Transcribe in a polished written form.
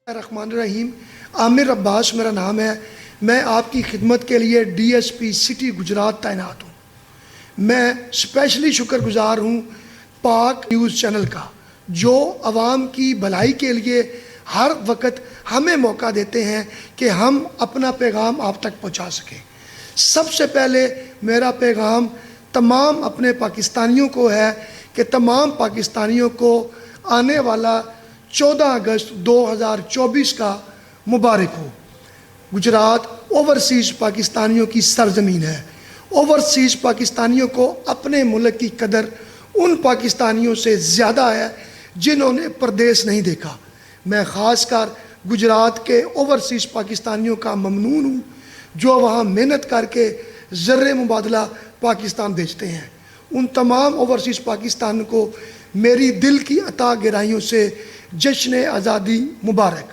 الرحمن الرحیم، عامر عباس میرا نام ہے۔ میں آپ کی خدمت کے لیے D S P city Gujarat تعینات ہوں۔ میں اسپیشلی شکر گزار ہوں پاک نیوز چینل کا، جو عوام کی بھلائی کے لیے ہر وقت ہمیں موقع دیتے ہیں کہ ہم اپنا پیغام آپ تک پہنچا سکیں۔ سب سے پہلے میرا پیغام تمام اپنے پاکستانیوں کو ہے کہ تمام پاکستانیوں کو آنے والا 14 اگست 2024 کا مبارک ہو۔ گجرات اوورسیز پاکستانیوں کی سرزمین ہے۔ اوورسیز پاکستانیوں کو اپنے ملک کی قدر ان پاکستانیوں سے زیادہ ہے جنہوں نے پردیس نہیں دیکھا۔ میں خاص کر گجرات کے اوورسیز پاکستانیوں کا ممنون ہوں جو وہاں محنت کر کے زر مبادلہ پاکستان بھیجتے ہیں۔ ان تمام اوورسیز پاکستان کو میری دل کی عطا گرائیوں سے جشن آزادی مبارک۔